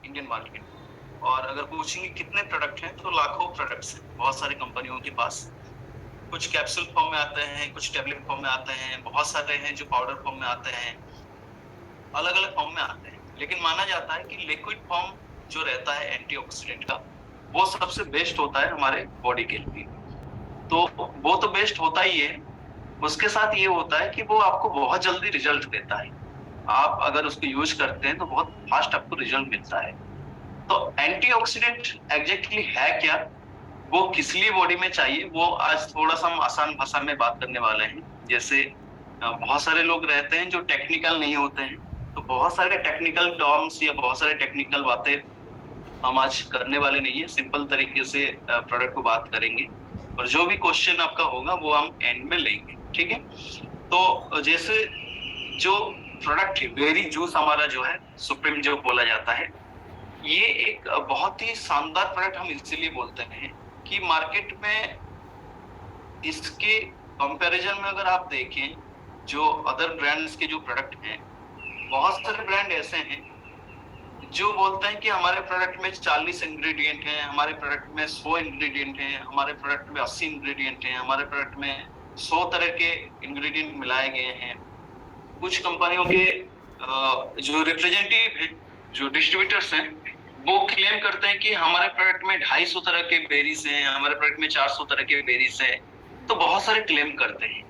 Indian market. और अगर पूछेंगे कितने प्रोडक्ट हैं, तो लाखों प्रोडक्ट्स हैं बहुत सारी कंपनियों के पास। कुछ कैप्सूल फॉर्म में आते हैं, कुछ टेबलेट फॉर्म में आते हैं, बहुत सारे हैं जो पाउडर फॉर्म में आते हैं, अलग अलग फॉर्म में आते हैं। लेकिन माना जाता है कि लिक्विड फॉर्म जो रहता है एंटीऑक्सीडेंट का, वो सबसे बेस्ट होता है हमारे बॉडी के लिए। तो वो तो बेस्ट होता ही है, उसके साथ ये होता है कि वो आपको बहुत जल्दी रिजल्ट देता है। आप अगर उसको यूज करते हैं तो बहुत फास्ट आपको रिजल्ट मिलता है। तो एंटीऑक्सीडेंट एग्जैक्टली है क्या, वो किस लिए बॉडी में चाहिए, वो आज थोड़ा सा हम आसान भाषा में बात करने वाले हैं। जैसे बहुत सारे लोग रहते हैं जो टेक्निकल नहीं होते हैं, तो बहुत सारे टेक्निकल टर्म्स या बहुत सारे टेक्निकल बातें हम आज करने वाले नहीं है। सिंपल तरीके से प्रोडक्ट को बात करेंगे, और जो भी क्वेश्चन आपका होगा वो हम एंड में लेंगे, ठीक है। तो जैसे जो प्रोडक्ट है वेरी जूस हमारा जो है सुप्रीम जो बोला जाता है, ये एक बहुत ही शानदार प्रोडक्ट हम इसलिए बोलते हैं कि मार्केट में इसके कंपैरिजन में अगर आप देखें जो अदर ब्रांड्स के जो प्रोडक्ट हैं, बहुत सारे ब्रांड ऐसे हैं जो बोलते हैं कि हमारे प्रोडक्ट में 40 इंग्रेडिएंट हैं, हमारे प्रोडक्ट में 100 इंग्रेडिएंट हैं, हमारे प्रोडक्ट में 80 इंग्रेडिएंट हैं, हमारे प्रोडक्ट में 100 तरह के इंग्रेडिएंट मिलाए गए हैं। कुछ कंपनियों के जो रिप्रेजेंटेटिव हैं, जो डिस्ट्रीब्यूटर्स हैं, वो क्लेम करते हैं कि हमारे प्रोडक्ट में 250 तरह के बेरीज हैं, हमारे प्रोडक्ट में 400 तरह के बेरीज हैं। तो बहुत सारे क्लेम करते हैं,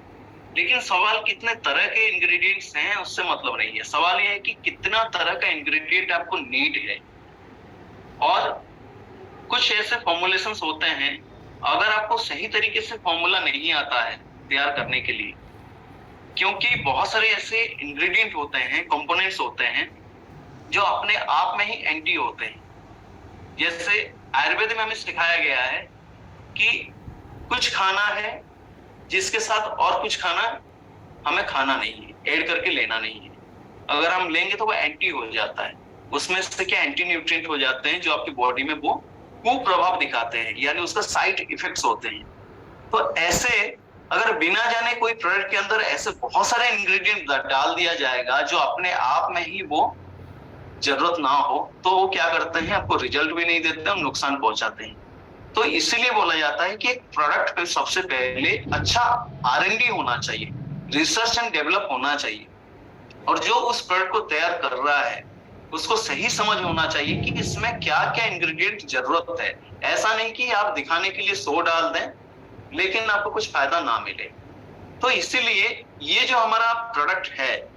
लेकिन सवाल कितने तरह के इंग्रेडिएंट्स हैं उससे मतलब नहीं है। सवाल यह है कि कितना तरह का इंग्रेडिएंट आपको नीड है। और कुछ ऐसे फॉर्मुलेशंस होते हैं, अगर आपको सही तरीके से फॉर्मूला नहीं आता है तैयार करने के लिए, क्योंकि बहुत सारे ऐसे इंग्रेडिएंट होते हैं, कंपोनेंट्स होते हैं जो अपने आप में ही एंटी होते हैं। जैसे आयुर्वेद में हमें सिखाया गया है कि कुछ खाना है जिसके साथ और कुछ खाना हमें खाना नहीं है, ऐड करके लेना नहीं है। अगर हम लेंगे तो वो एंटी हो जाता है। उसमें से क्या एंटी न्यूट्रिएंट हो जाते हैं जो आपकी बॉडी में वो कुप्रभाव दिखाते हैं, यानी उसका साइड इफेक्ट्स होते हैं। तो ऐसे अगर बिना जाने कोई प्रोडक्ट के अंदर ऐसे बहुत सारे इंग्रेडिएंट डाल दिया जाएगा जो अपने आप में ही वो जरूरत ना हो, तो वो क्या करते हैं, आपको रिजल्ट भी नहीं देते, हम नुकसान पहुंचाते हैं। तो इसीलिए बोला जाता है कि एक प्रोडक्ट पे सबसे पहले अच्छा R&D होना चाहिए, रिसर्च एंड डेवलप होना चाहिए। और जो उस प्रोडक्ट को तैयार कर रहा है उसको सही समझ होना चाहिए कि इसमें क्या क्या इंग्रेडिएंट जरूरत है। ऐसा नहीं कि आप दिखाने के लिए 100 डाल दें लेकिन आपको कुछ फायदा ना मिले। तो इसीलिए ये जो हमारा प्रोडक्ट है,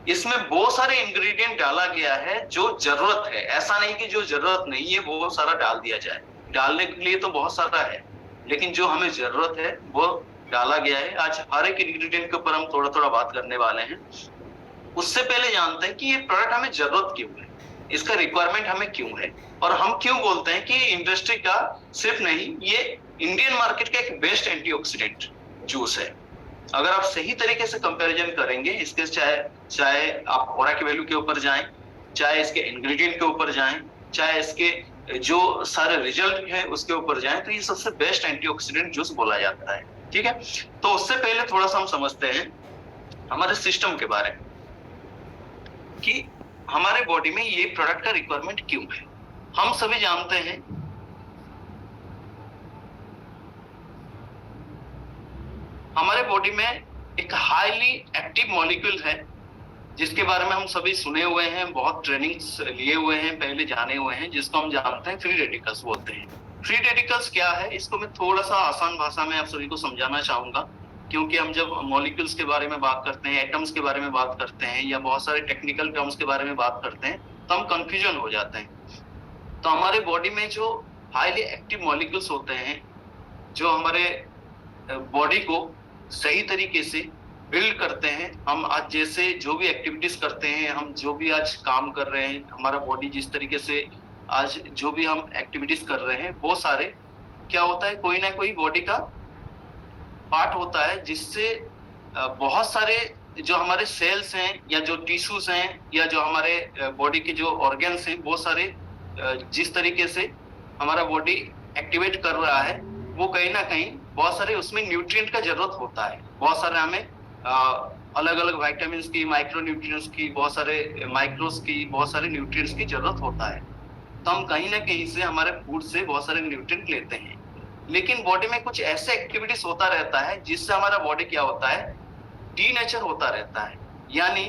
इसमें बहुत सारे इंग्रेडिएंट डाला गया है जो जरूरत है। ऐसा नहीं कि जो जरूरत नहीं है वो सारा डाल दिया जाए, डालने के लिए तो बहुत सारा है, लेकिन जो हमें जरूरत है वो डाला गया है। आज हर एक इंग्रेडिएंट के ऊपर हम थोड़ा थोड़ा बात करने वाले हैं। उससे पहले जानते हैं कि ये प्रोडक्ट हमें जरूरत क्यों है, इसका रिक्वायरमेंट हमें क्यों है, और हम क्यों बोलते हैं कि इंडस्ट्री का सिर्फ नहीं, ये इंडियन मार्केट का एक बेस्ट एंटीऑक्सीडेंट जूस है। अगर आप सही तरीके से कंपैरिजन करेंगे इसके, चाहे आप ओरा के वैल्यू के ऊपर जाएं, चाहे इसके इंग्रेडिएंट के ऊपर जाएं, चाहे इसके जो सारे रिजल्ट है उसके ऊपर जाएं, तो ये सबसे बेस्ट एंटीऑक्सीडेंट जूस बोला जाता है, ठीक है। तो उससे पहले थोड़ा सा हम समझते हैं हमारे सिस्टम के बारे में कि हमारे बॉडी में ये प्रोडक्ट का रिक्वायरमेंट क्यों है। हम सभी जानते हैं हमारे बॉडी में एक हाईली एक्टिव मॉलिक्यूल है जिसके बारे में हम सभी सुने हुए हैं, बहुत ट्रेनिंग्स लिए हुए हैं, पहले जाने हुए हैं, जिसको हम जानते हैं फ्री रेडिकल्स बोलते हैं। फ्री रेडिकल्स क्या है, इसको मैं थोड़ा सा आसान भाषा में आप सभी को समझाना चाहूंगा, क्योंकि हम जब मॉलिक्यूल्स के बारे में बात करते हैं, एटम्स के बारे में बात करते हैं, या बहुत सारे टेक्निकल टर्म्स के बारे में बात करते हैं, तो हम कंफ्यूजन हो जाते हैं। तो हमारे बॉडी में जो हाईली एक्टिव मॉलिक्यूल्स होते हैं, जो हमारे बॉडी को सही तरीके से बिल्ड करते हैं, हम आज जैसे जो भी एक्टिविटीज करते हैं, हम जो भी आज काम कर रहे हैं, हमारा बॉडी जिस तरीके से आज जो भी हम एक्टिविटीज कर रहे हैं, वो सारे क्या होता है, कोई ना कोई बॉडी का पार्ट होता है जिससे बहुत सारे जो हमारे सेल्स हैं या जो टिश्यूज हैं या जो हमारे बॉडी के जो ऑर्गन्स हैं, वो सारे जिस तरीके से हमारा बॉडी एक्टिवेट कर रहा है, वो कहीं ना कहीं बहुत सारे उसमें न्यूट्रिएंट का जरूरत होता है। बहुत सारे हमें अलग अलग विटामिन की, माइक्रो न्यूट्रिएंट्स की, बहुत सारे माइक्रोस की, बहुत सारे न्यूट्रिएंट्स की जरूरत होता है। तो हम कहीं ना कहीं से हमारे फूड से बहुत सारे न्यूट्रिएंट लेते हैं, लेकिन बॉडी में कुछ ऐसे एक्टिविटीज होता रहता है जिससे हमारा बॉडी क्या होता है, डीनेचर होता रहता है, यानी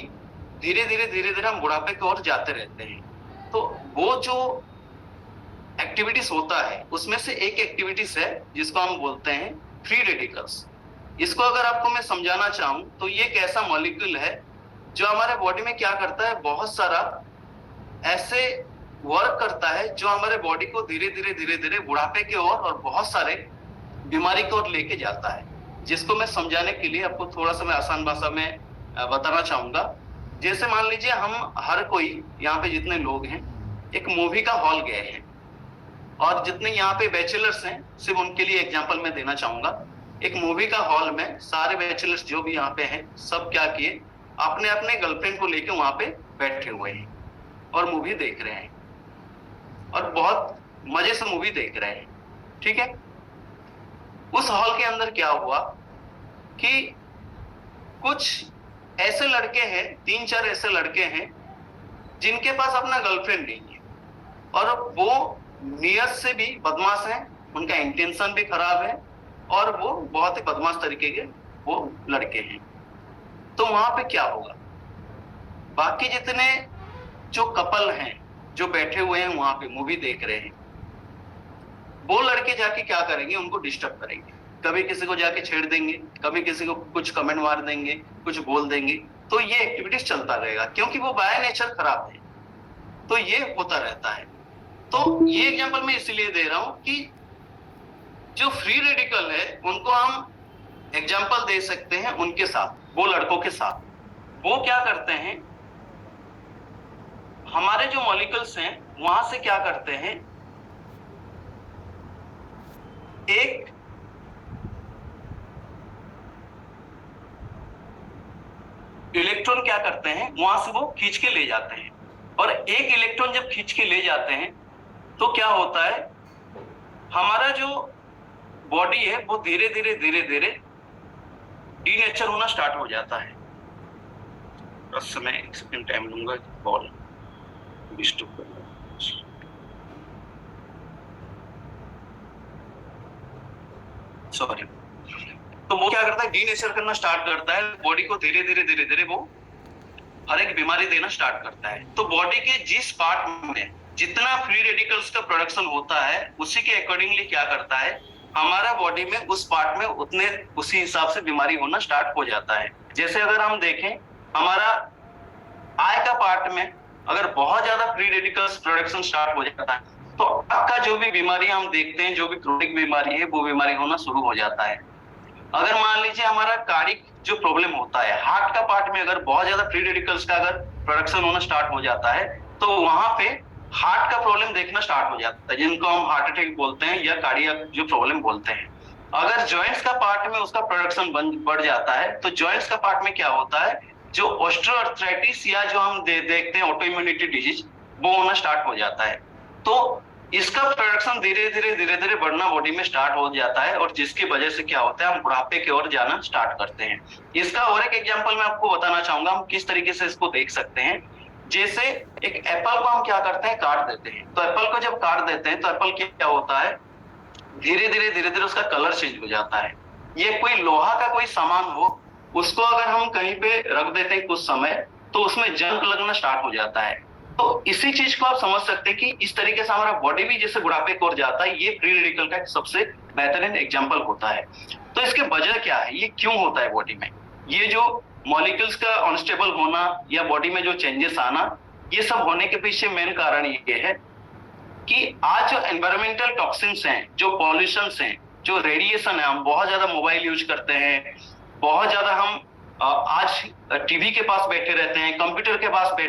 धीरे धीरे हम बुढ़ापे की ओर जाते रहते हैं। तो वो जो एक्टिविटीज होता है उसमें से एक एक्टिविटीज है जिसको हम बोलते हैं फ्री रेडिकल्स। इसको अगर आपको मैं समझाना चाहूं तो ये एक ऐसा मॉलिक्यूल है जो हमारे बॉडी में क्या करता है, बहुत सारा ऐसे वर्क करता है जो हमारे बॉडी को धीरे धीरे बुढ़ापे की ओर और बहुत सारे बीमारी की ओर लेके जाता है, जिसको मैं समझाने के लिए आपको थोड़ा सा मैं आसान भाषा में बताना चाहूंगा। जैसे मान लीजिए हम हर कोई यहाँ पे जितने लोग हैं एक मूवी का हॉल गए हैं, और जितने यहाँ पे बैचलर्स हैं सिर्फ उनके लिए एग्जांपल मैं देना चाहूंगा। एक मूवी का हॉल में सारे बैचलर्स जो भी यहाँ पे हैं सब क्या किए, अपने अपने गर्लफ्रेंड को लेके वहां पे बैठे हुए हैं और मूवी देख रहे हैं और बहुत मजे से मूवी देख रहे हैं, ठीक है। उस हॉल के अंदर क्या हुआ कि कुछ ऐसे लड़के हैं, 3-4 ऐसे लड़के हैं जिनके पास अपना गर्लफ्रेंड नहीं है, और वो नियत से भी बदमाश हैं, उनका इंटेंशन भी खराब है और वो बहुत ही बदमाश तरीके के वो लड़के हैं। तो वहां पे क्या होगा, बाकी जितने जो कपल हैं जो बैठे हुए हैं वहां पे मूवी देख रहे हैं, वो लड़के जाके क्या करेंगे, उनको डिस्टर्ब करेंगे, कभी किसी को जाके छेड़ देंगे, कभी किसी को कुछ कमेंट मार देंगे, कुछ बोल देंगे। तो ये एक्टिविटीज चलता रहेगा क्योंकि वो बाय नेचर खराब है, तो ये होता रहता है। तो ये एग्जांपल मैं इसलिए दे रहा हूं कि जो फ्री रेडिकल है उनको हम एग्जांपल दे सकते हैं उनके साथ, वो लड़कों के साथ। वो क्या करते हैं, हमारे जो मॉलिक्यूल्स हैं वहां से क्या करते हैं, एक इलेक्ट्रॉन क्या करते हैं वहां से वो खींच के ले जाते हैं, और एक इलेक्ट्रॉन जब खींच के ले जाते हैं तो क्या होता है, हमारा जो बॉडी है वो धीरे धीरे डीनेचर होना स्टार्ट हो जाता है। बस मैं एक सेकंड टाइम लूंगा, कॉल डिस्टर्ब कर रहा है, सॉरी। तो वो क्या करता है, डीनेचर करना स्टार्ट करता है, बॉडी को धीरे धीरे वो हर एक बीमारी देना स्टार्ट करता है। तो बॉडी के जिस पार्ट में जितना फ्री रेडिकल्स का प्रोडक्शन होता है उसी के अकॉर्डिंगली क्या करता है, हमारा बॉडी में उस पार्ट में उसी हिसाब से बीमारी होना स्टार्ट हो जाता है। जैसे अगर हम देखें हमारा आई का पार्ट में अगर बहुत ज्यादा फ्री रेडिकल्स प्रोडक्शन स्टार्ट हो जाता है तो आँख का जो भी बीमारी हम देखते हैं, जो भी क्रोनिक बीमारी है वो बीमारी होना शुरू हो जाता है। अगर मान लीजिए हमारा कार्डिक जो प्रॉब्लम होता है, हार्ट का पार्ट में अगर बहुत ज्यादा फ्री रेडिकल्स का अगर प्रोडक्शन होना स्टार्ट हो जाता है तो वहां पे हार्ट का प्रॉब्लम देखना स्टार्ट हो जाता है, जिनको हम हार्ट अटैक बोलते हैं या कार्डियक जो प्रॉब्लम बोलते हैं। अगर जॉइंट्स का पार्ट में उसका प्रोडक्शन बढ़ जाता है तो जॉइंट्स का पार्ट में क्या होता है, जो ऑस्टियोआर्थराइटिस या जो हम देखते हैं ऑटोइम्यूनिटी डिजीज, वो होना स्टार्ट हो जाता है। तो इसका प्रोडक्शन धीरे धीरे बढ़ना बॉडी में स्टार्ट हो जाता है, और जिसकी वजह से क्या होता है, हम बुढ़ापे की ओर जाना स्टार्ट करते हैं। इसका और एक एग्जांपल मैं आपको बताना चाहूंगा, हम किस तरीके से इसको देख सकते हैं। जैसे एक एप्पल को हम क्या करते हैं, काट देते हैं। तो एप्पल को जब काट देते हैं तो एप्पल क्या होता है, धीरे धीरे उसका कलर चेंज हो जाता है। ये कोई लोहा का कोई सामान हो, उसको अगर हम कहीं पे रख देते हैं कुछ समय तो उसमें जंग लगना स्टार्ट हो जाता है। तो इसी चीज को आप समझ सकते हैं कि इस तरीके से हमारा बॉडी भी जैसे बुढ़ापे की ओर जाता है, ये फ्री रेडिकल का सबसे बेहतरीन एग्जांपल होता है। तो इसके वजह क्या है, ये क्यों होता है बॉडी में, ये जो मॉलिक्यूल्स का अनस्टेबल होना या बॉडी में जो चेंजेस आना, ये सब होने के पीछे मेन कारण ये है कि आज जो एनवायरमेंटल टॉक्सिन्स हैं, जो पॉल्यूशंस हैं, जो रेडिएशन है, हम बहुत ज्यादा मोबाइल यूज करते हैं, बहुत ज्यादा हम आज टीवी के पास बैठे रहते हैं, कंप्यूटर के पास बैठे